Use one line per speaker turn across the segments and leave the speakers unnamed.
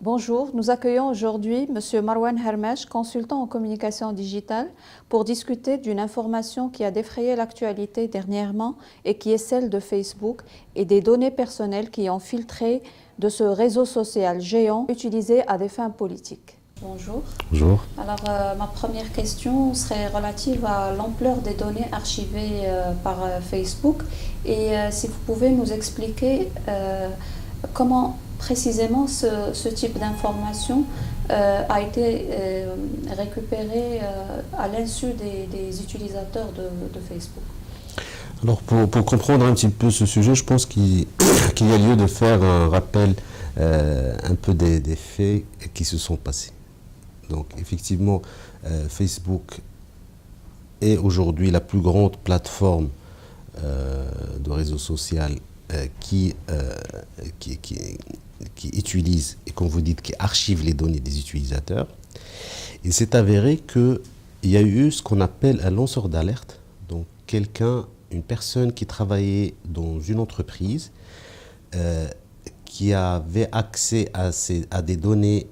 Bonjour, nous accueillons aujourd'hui M. Marwan Hermesh, consultant en communication digitale, pour discuter d'une information qui a défrayé l'actualité dernièrement et qui est celle de Facebook et des données personnelles qui ont filtré de ce réseau social géant utilisé à des fins politiques. Bonjour.
Bonjour.
Alors, ma première question serait relative à l'ampleur des données archivées par Facebook et si vous pouvez nous expliquer comment précisément ce type d'information a été récupéré à l'insu des utilisateurs de Facebook.
Alors pour comprendre un petit peu ce sujet, je pense qu'il y a lieu de faire un rappel un peu des faits qui se sont passés. Donc effectivement, Facebook est aujourd'hui la plus grande plateforme de réseau social qui utilise, et comme vous dites, qui archive les données des utilisateurs. Il s'est avéré qu'il y a eu ce qu'on appelle un lanceur d'alerte, donc une personne qui travaillait dans une entreprise, qui avait accès à des données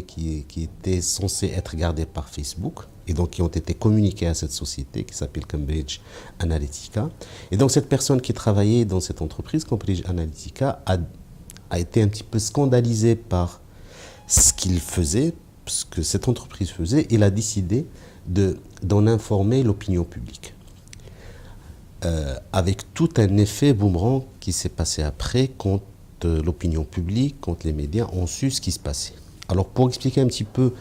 qui étaient censées être gardées par Facebook, et donc qui ont été communiquées à cette société qui s'appelle Cambridge Analytica. Et donc cette personne qui travaillait dans cette entreprise, Cambridge Analytica, a été un petit peu scandalisée par ce qu'il faisait, ce que cette entreprise faisait. Il a décidé d'en informer l'opinion publique. Avec tout un effet boomerang qui s'est passé après quand l'opinion publique, quand les médias ont su ce qui se passait. Alors pour expliquer un petit peu,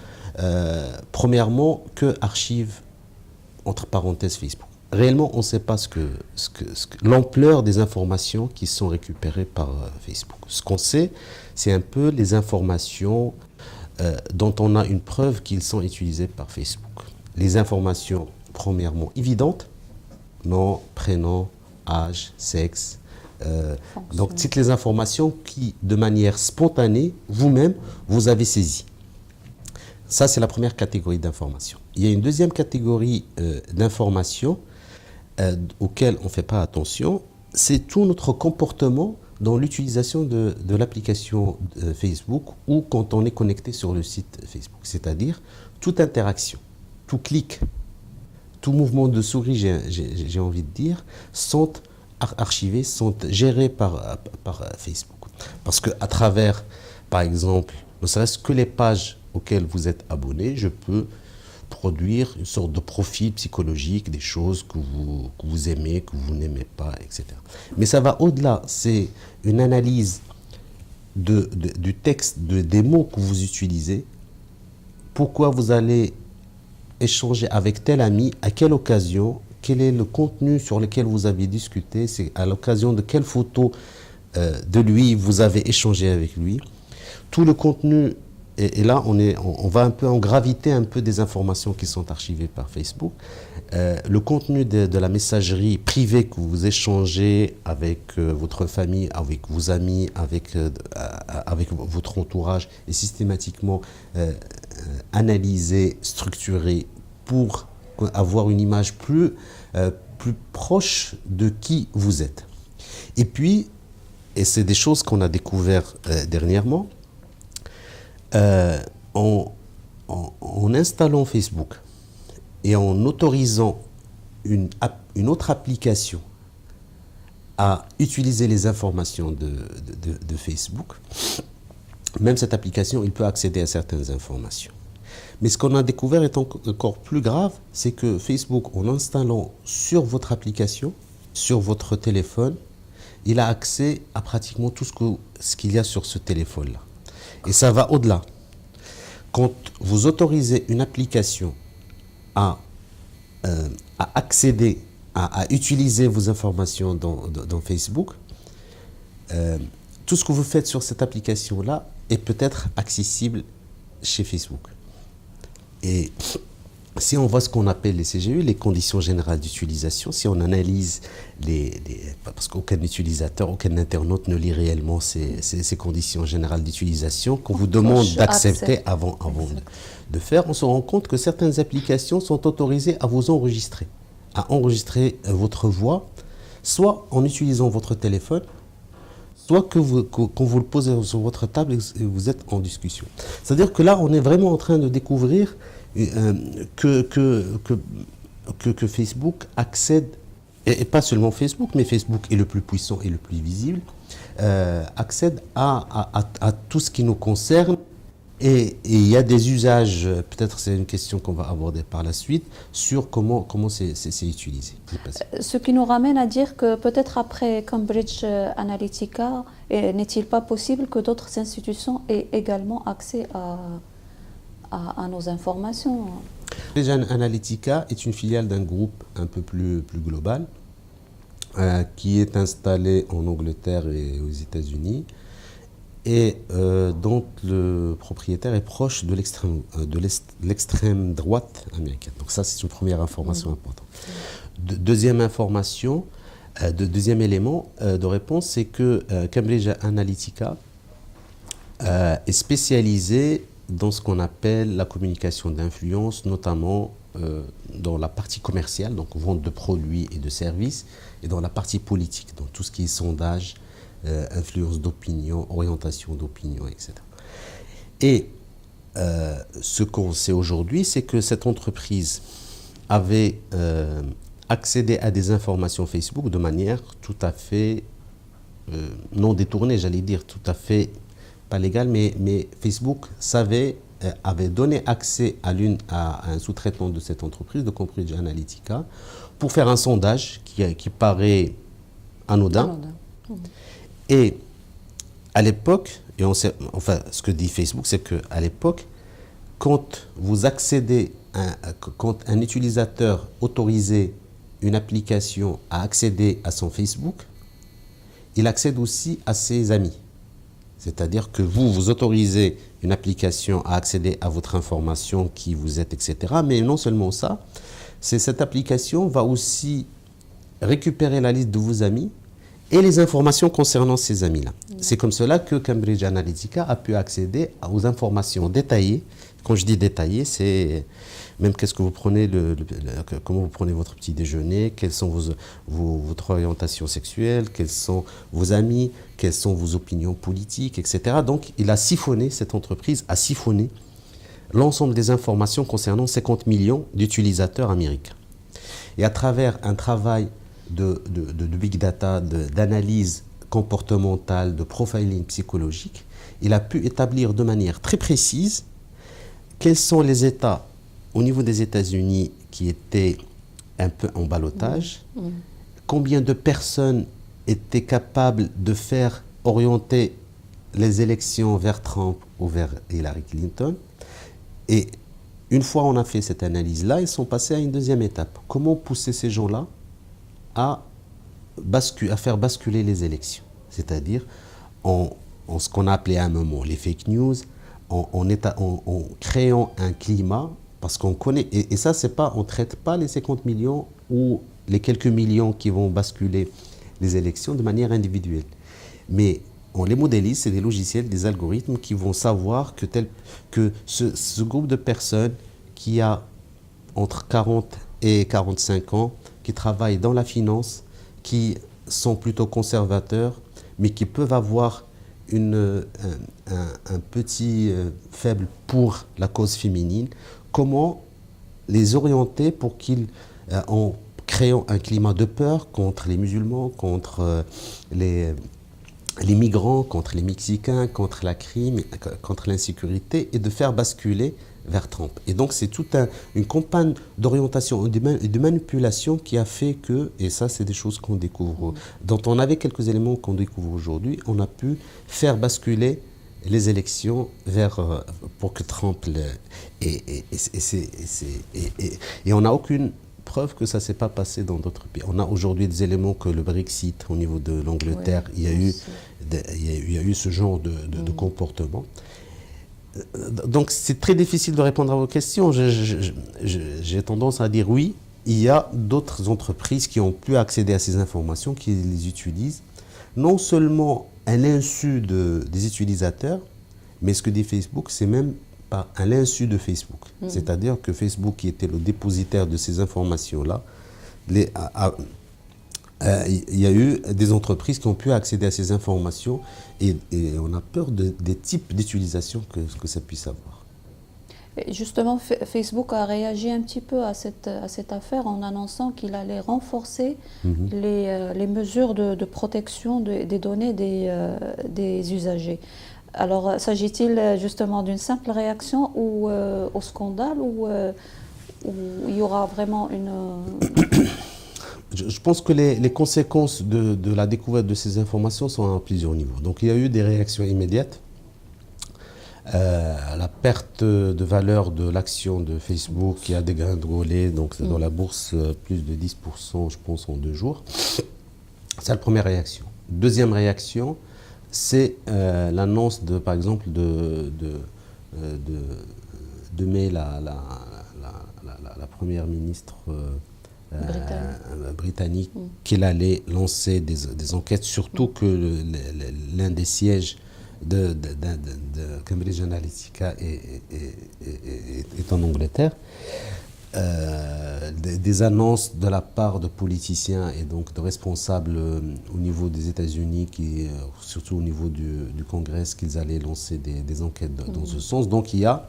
premièrement, que archive, entre parenthèses, Facebook. Réellement, on ne sait pas l'ampleur des informations qui sont récupérées par Facebook. Ce qu'on sait, c'est un peu les informations dont on a une preuve qu'ils sont utilisées par Facebook. Les informations, premièrement, évidentes, nom, prénom, âge, sexe. Donc, toutes les informations qui, de manière spontanée, vous-même, vous avez saisies. Ça, c'est la première catégorie d'informations. Il y a une deuxième catégorie d'informations auxquelles on ne fait pas attention. C'est tout notre comportement dans l'utilisation de l'application Facebook ou quand on est connecté sur le site Facebook. C'est-à-dire, toute interaction, tout clic, tout mouvement de souris, j'ai envie de dire, sont archivés, sont gérés par Facebook. Parce qu'à travers, par exemple, ne serait-ce que les pages auxquelles vous êtes abonné, je peux produire une sorte de profil psychologique, des choses que vous aimez, que vous n'aimez pas, etc. Mais ça va au-delà, c'est une analyse du texte, des mots que vous utilisez, pourquoi vous allez échanger avec tel ami, à quelle occasion, quel est le contenu sur lequel vous avez discuté, c'est à l'occasion de quelle photo de lui vous avez échangé avec lui. Tout le contenu, et là on va un peu en gravité un peu des informations qui sont archivées par Facebook. Le contenu de la messagerie privée que vous échangez avec votre famille, avec vos amis, avec votre entourage est systématiquement analysé, structuré pour avoir une image plus proche de qui vous êtes. Et puis, et c'est des choses qu'on a découvert dernièrement, en installant Facebook et en autorisant une autre application à utiliser les informations de Facebook, même cette application, il peut accéder à certaines informations. Mais ce qu'on a découvert est encore plus grave, c'est que Facebook, en installant sur votre application, sur votre téléphone, il a accès à pratiquement tout ce qu'il y a sur ce téléphone-là. Et ça va au-delà. Quand vous autorisez une application à accéder, à utiliser vos informations dans Facebook, tout ce que vous faites sur cette application-là est peut-être accessible chez Facebook. Et si on voit ce qu'on appelle les CGU, les conditions générales d'utilisation, si on analyse parce qu'aucun utilisateur, aucun internaute ne lit réellement ces conditions générales d'utilisation qu'on vous demande d'accepter avant de faire, on se rend compte que certaines applications sont autorisées à vous enregistrer, à enregistrer votre voix, soit en utilisant votre téléphone, soit qu'on vous le pose sur votre table et vous êtes en discussion. C'est-à-dire que là, on est vraiment en train de découvrir que Facebook accède, et pas seulement Facebook, mais Facebook est le plus puissant et le plus visible, accède à tout ce qui nous concerne. Et il y a des usages, peut-être c'est une question qu'on va aborder par la suite, sur comment c'est utilisé.
Ce qui nous ramène à dire que peut-être après Cambridge Analytica, n'est-il pas possible que d'autres institutions aient également accès à nos informations?
Cambridge Analytica est une filiale d'un groupe un peu plus global, qui est installé en Angleterre et aux États-Unis, et dont le propriétaire est proche de l'extrême droite américaine. Donc ça, c'est une première information importante. Deuxième information, deuxième élément de réponse, c'est que Cambridge Analytica est spécialisé dans ce qu'on appelle la communication d'influence, notamment dans la partie commerciale, donc vente de produits et de services, et dans la partie politique, donc tout ce qui est sondage, influence d'opinion, orientation d'opinion, etc. Et ce qu'on sait aujourd'hui, c'est que cette entreprise avait accédé à des informations Facebook de manière tout à fait non détournée, j'allais dire, tout à fait pas légale, mais Facebook avait donné accès à un sous-traitant de cette entreprise, de Cambridge Analytica, pour faire un sondage qui paraît anodin. Et à l'époque, ce que dit Facebook, c'est qu'à l'époque, quand vous accédez, quand un utilisateur autorisait une application à accéder à son Facebook, il accède aussi à ses amis. C'est-à-dire que vous autorisez une application à accéder à votre information, qui vous êtes, etc. Mais non seulement ça, cette application va aussi récupérer la liste de vos amis et les informations concernant ces amis-là. C'est comme cela que Cambridge Analytica a pu accéder aux informations détaillées. Quand je dis détaillées, c'est même qu'est-ce que vous prenez, comment vous prenez votre petit déjeuner, quelles sont votre orientation sexuelle, quels sont vos amis, quelles sont vos opinions politiques, etc. Donc, cette entreprise a siphonné l'ensemble des informations concernant 50 millions d'utilisateurs américains. Et à travers un travail de big data, d'analyse comportementale, de profiling psychologique, il a pu établir de manière très précise quels sont les États au niveau des États-Unis qui étaient un peu en ballottage, combien de personnes étaient capables de faire orienter les élections vers Trump ou vers Hillary Clinton. Et une fois on a fait cette analyse-là, ils sont passés à une deuxième étape. Comment pousser ces gens-là à faire basculer les élections, c'est-à-dire en ce qu'on a appelé à un moment les fake news, en créant un climat, parce qu'on connaît, et ça c'est pas, on ne traite pas les 50 millions ou les quelques millions qui vont basculer les élections de manière individuelle, mais on les modélise, c'est des logiciels, des algorithmes qui vont savoir que ce groupe de personnes qui a entre 40 et 45 ans, qui travaillent dans la finance, qui sont plutôt conservateurs, mais qui peuvent avoir un petit faible pour la cause féminine, comment les orienter pour qu'ils, en créant un climat de peur contre les musulmans, contre les migrants, contre les Mexicains, contre la crime, contre l'insécurité, et de faire basculer vers Trump. Et donc c'est toute une campagne d'orientation et de manipulation qui a fait que, et ça c'est des choses qu'on découvre, dont on avait quelques éléments qu'on découvre aujourd'hui, on a pu faire basculer les élections pour que Trump... Et on n'a aucune preuve que ça ne s'est pas passé dans d'autres pays. On a aujourd'hui des éléments que le Brexit, au niveau de l'Angleterre, il y a eu ce genre de comportement. Donc c'est très difficile de répondre à vos questions. J'ai tendance à dire oui, il y a d'autres entreprises qui ont pu accéder à ces informations, qui les utilisent, non seulement à l'insu des utilisateurs, mais ce que dit Facebook, c'est même pas à l'insu de Facebook. C'est-à-dire que Facebook, qui était le dépositaire de ces informations-là, il y a eu des entreprises qui ont pu accéder à ces informations et on a peur des types d'utilisation que ça puisse avoir.
Et justement, Facebook a réagi un petit peu à cette affaire en annonçant qu'il allait renforcer les mesures de protection des données des usagers. Alors, s'agit-il justement d'une simple réaction ou au scandale ou il y aura vraiment une...
Je pense que les conséquences de la découverte de ces informations sont à plusieurs niveaux. Donc il y a eu des réactions immédiates. La perte de valeur de l'action de Facebook qui a dégringolé donc dans la bourse plus de 10%, je pense, en 2 jours. C'est la première réaction. Deuxième réaction, c'est l'annonce par exemple de May, la première ministre britannique, qu'elle allait lancer des enquêtes, surtout que l'un des sièges de Cambridge Analytica est en Angleterre. Des annonces de la part de politiciens et donc de responsables au niveau des États-Unis, surtout au niveau du Congrès, qu'ils allaient lancer des enquêtes dans ce sens. Donc il y a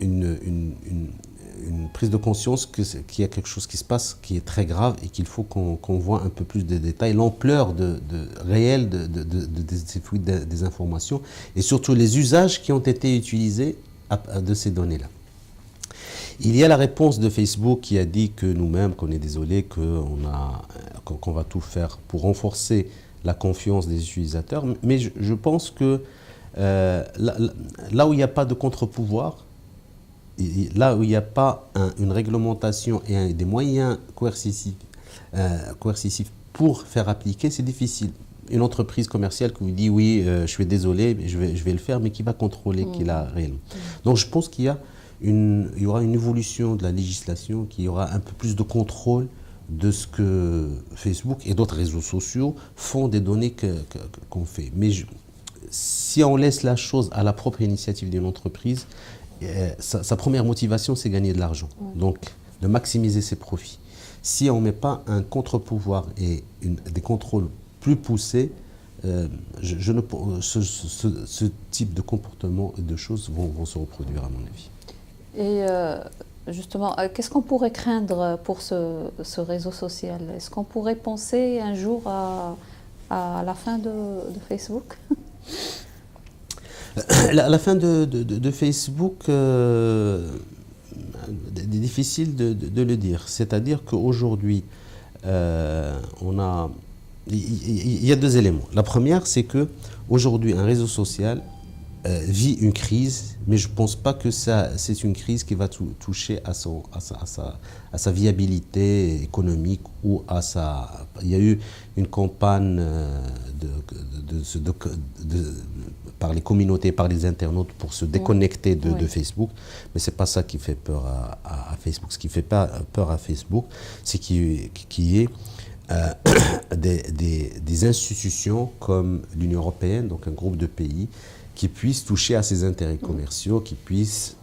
une prise de conscience qu'il y a quelque chose qui se passe qui est très grave et qu'il faut qu'on voit un peu plus de détails, l'ampleur réelle de ces fuites des informations et surtout les usages qui ont été utilisés de ces données-là. Il y a la réponse de Facebook qui a dit que nous-mêmes, qu'on est désolé, qu'on va tout faire pour renforcer la confiance des utilisateurs. Mais je pense que là où il n'y a pas de contre-pouvoir, là où il n'y a pas une réglementation et des moyens coercitifs pour faire appliquer, c'est difficile. Une entreprise commerciale qui vous dit oui, je suis désolé, je vais le faire, mais qui va contrôler qu'il a réellement. Donc je pense qu'il y aura une évolution de la législation, qu'il y aura un peu plus de contrôle de ce que Facebook et d'autres réseaux sociaux font des données qu'on fait. Mais si on laisse la chose à la propre initiative d'une entreprise, sa première motivation, c'est gagner de l'argent, donc de maximiser ses profits. Si on ne met pas un contre-pouvoir et des contrôles plus poussés, ce type de comportement et de choses vont se reproduire, à mon avis.
Et justement, qu'est-ce qu'on pourrait craindre pour ce réseau social? Est-ce qu'on pourrait penser un jour à la fin de Facebook?
La fin de Facebook, difficile de le dire. C'est-à-dire qu'aujourd'hui, il y a 2 éléments. La première, c'est qu'aujourd'hui, un réseau social vit une crise, mais je ne pense pas que c'est une crise qui va toucher à sa viabilité économique ou à sa... Il y a eu une campagne par les communautés, par les internautes pour se déconnecter de Facebook, mais ce n'est pas ça qui fait peur à Facebook. Ce qui fait peur à Facebook, c'est qu'il y ait des institutions comme l'Union européenne, donc un groupe de pays, qui puissent toucher à ses intérêts commerciaux, qui puissent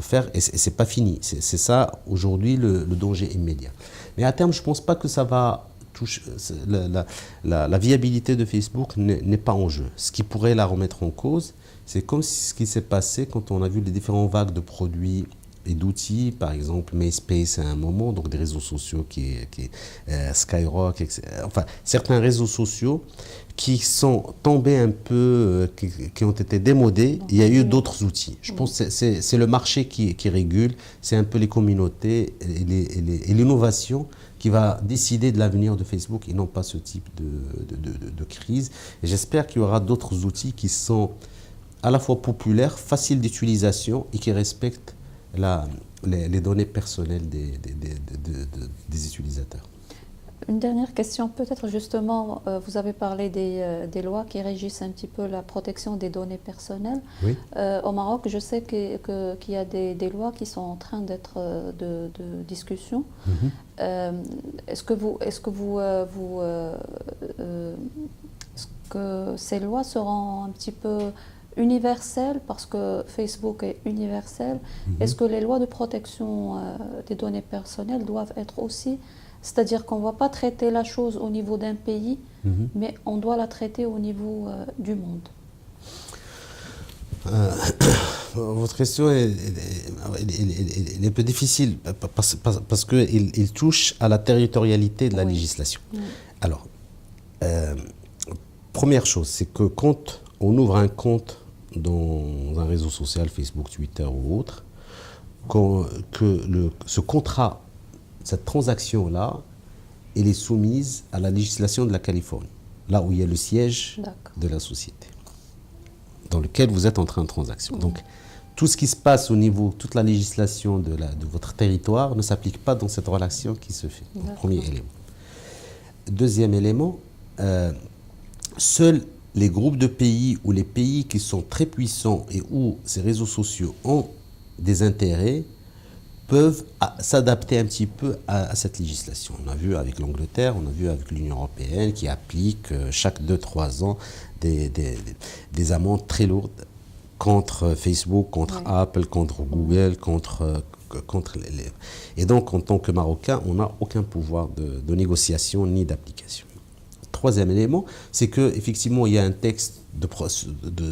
faire, et ce n'est pas fini. C'est ça, aujourd'hui, le danger immédiat. Mais à terme, je ne pense pas que ça va toucher... La viabilité de Facebook n'est pas en jeu. Ce qui pourrait la remettre en cause, c'est comme ce qui s'est passé quand on a vu les différentes vagues de produits et d'outils, par exemple MySpace à un moment, donc des réseaux sociaux Skyrock, etc. Enfin, certains réseaux sociaux qui sont tombés un peu, qui ont été démodés. Il y a eu d'autres outils. Je pense que c'est le marché qui régule, c'est un peu les communautés et l'innovation qui va décider de l'avenir de Facebook et non pas ce type de crise. Et j'espère qu'il y aura d'autres outils qui sont à la fois populaires, faciles d'utilisation et qui respectent les données personnelles des utilisateurs.
Une dernière question, peut-être justement, vous avez parlé des lois qui régissent un petit peu la protection des données personnelles.
Oui.
Au Maroc, je sais qu'il y a des lois qui sont en train d'être de discussion. Est-ce que ces lois seront un petit peu universelle, parce que Facebook est universel? Est-ce que les lois de protection des données personnelles doivent être aussi C'est-à-dire qu'on ne va pas traiter la chose au niveau d'un pays,
Mhm.
mais on doit la traiter au niveau du monde.
Votre question est un peu difficile parce qu'il touche à la territorialité de la
Oui.
législation.
Mm.
Alors, euh, première chose, c'est que quand on ouvre un compte dans un réseau social, Facebook, Twitter ou autre, ce contrat, cette transaction-là, elle est soumise à la législation de la Californie, là où il y a le siège
D'accord.
de la société dans lequel vous êtes en train de transaction. Donc, tout ce qui se passe au niveau, toute la législation de votre territoire ne s'applique pas dans cette relation qui se fait. Donc, premier élément. Deuxième élément, seuls les groupes de pays ou les pays qui sont très puissants et où ces réseaux sociaux ont des intérêts peuvent s'adapter un petit peu à cette législation. On a vu avec l'Angleterre, on a vu avec l'Union européenne qui applique chaque 2-3 ans des amendes très lourdes contre Facebook, contre Apple, contre Google, contre les... Et donc, en tant que Marocain, on n'a aucun pouvoir de négociation ni d'application. Troisième élément, c'est qu'effectivement, il y a un texte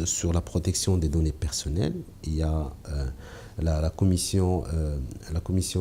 sur la protection des données personnelles. Il y a la commission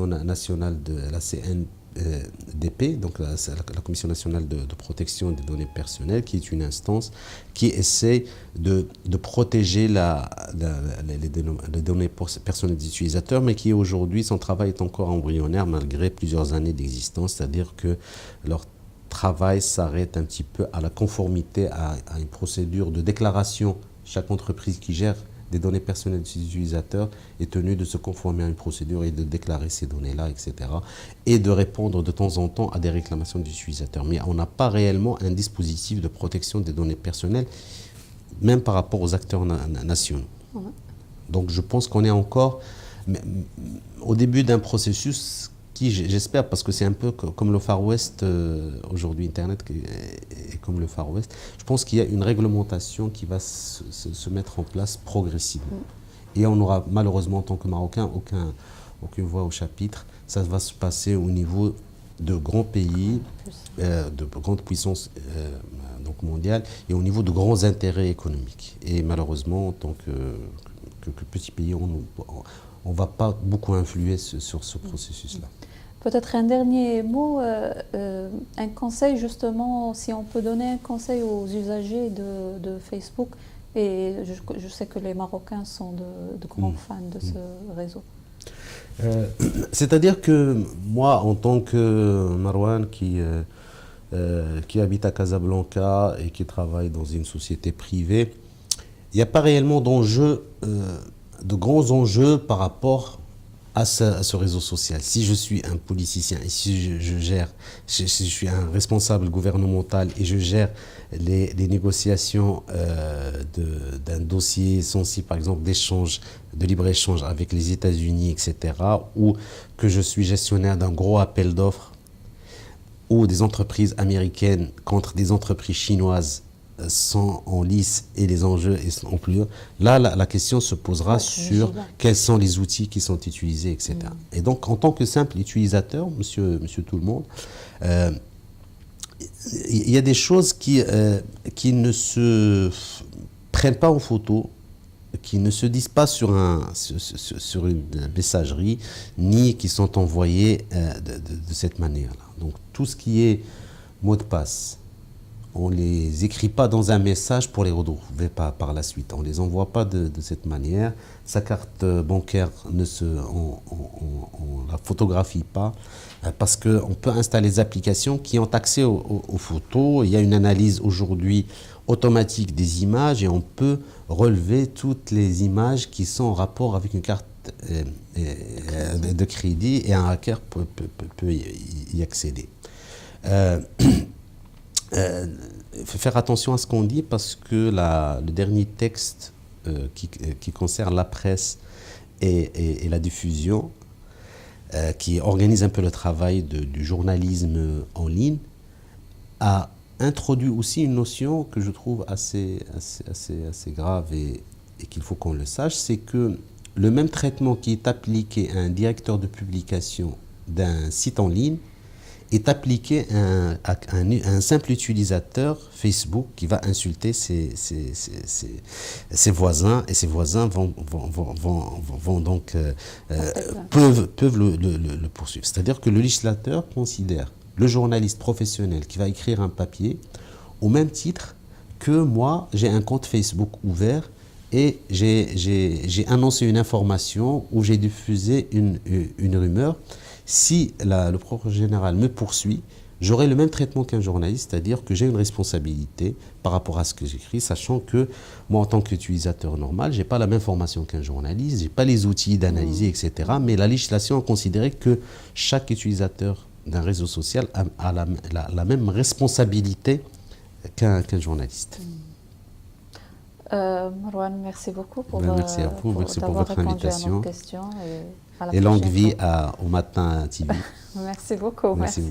nationale de la CNDP, donc la Commission nationale de protection des données personnelles, qui est une instance qui essaie de protéger les données personnelles des utilisateurs, mais qui aujourd'hui, son travail est encore embryonnaire malgré plusieurs années d'existence, c'est-à-dire que leur travail s'arrête un petit peu à la conformité à une procédure de déclaration. Chaque entreprise qui gère des données personnelles des utilisateurs est tenue de se conformer à une procédure et de déclarer ces données-là, etc. Et de répondre de temps en temps à des réclamations des utilisateurs. Mais on n'a pas réellement un dispositif de protection des données personnelles, même par rapport aux acteurs nationaux. Ouais. Donc je pense qu'on est encore au début d'un processus qui, j'espère, parce que c'est un peu comme le Far West, aujourd'hui Internet est comme le Far West, je pense qu'il y a une réglementation qui va se mettre en place progressivement. Et on aura malheureusement, en tant que Marocain, aucune voix au chapitre. Ça va se passer au niveau de grands pays, de grandes puissances donc mondiales, et au niveau de grands intérêts économiques. Et malheureusement, en tant que petit pays, on ne va pas beaucoup influer sur ce processus-là.
Peut-être un dernier mot, un conseil justement, si on peut donner un conseil aux usagers de Facebook, et je sais que les Marocains sont de grands fans de ce réseau.
C'est-à-dire que moi, en tant que Marwan qui habite à Casablanca et qui travaille dans une société privée, il n'y a pas réellement d'enjeux, de grands enjeux par rapport à ce réseau social. Si je suis un politicien et si je suis un responsable gouvernemental et je gère les négociations d'un dossier sensible, par exemple d'échange, de libre-échange avec les États-Unis, etc., ou que je suis gestionnaire d'un gros appel d'offres, ou des entreprises américaines contre des entreprises chinoises sont en lice et les enjeux sont plus... Là, la question se posera sur quels sont les outils qui sont utilisés, etc. Et donc, en tant que simple utilisateur, monsieur tout le monde, il y a des choses qui ne se prennent pas en photo, qui ne se disent pas sur une messagerie, ni qui sont envoyées de cette manière-là. Donc, tout ce qui est mot de passe, on ne les écrit pas dans un message pour les retrouver par la suite. On ne les envoie pas de cette manière. Sa carte bancaire, on ne la photographie pas parce qu'on peut installer des applications qui ont accès aux photos. Il y a une analyse aujourd'hui automatique des images et on peut relever toutes les images qui sont en rapport avec une carte de crédit et un hacker peut y accéder. Faire attention à ce qu'on dit parce que le dernier texte qui concerne la presse et la diffusion, qui organise un peu le travail du journalisme en ligne, a introduit aussi une notion que je trouve assez grave et qu'il faut qu'on le sache, c'est que le même traitement qui est appliqué à un directeur de publication d'un site en ligne est appliqué à un simple utilisateur Facebook qui va insulter ses voisins, et ses voisins vont donc peuvent le poursuivre. C'est-à-dire que le législateur considère le journaliste professionnel qui va écrire un papier au même titre que moi, j'ai un compte Facebook ouvert et j'ai annoncé une information ou j'ai diffusé une rumeur. Si le procureur général me poursuit, j'aurai le même traitement qu'un journaliste, c'est-à-dire que j'ai une responsabilité par rapport à ce que j'écris, sachant que moi, en tant qu'utilisateur normal, je n'ai pas la même formation qu'un journaliste, je n'ai pas les outils d'analyser, etc. Mais la législation a considéré que chaque utilisateur d'un réseau social a la même responsabilité qu'un journaliste.
Marwan, merci beaucoup
Merci à vous, merci pour votre invitation.
Et
longue vie au Matin TV.
Merci beaucoup, merci.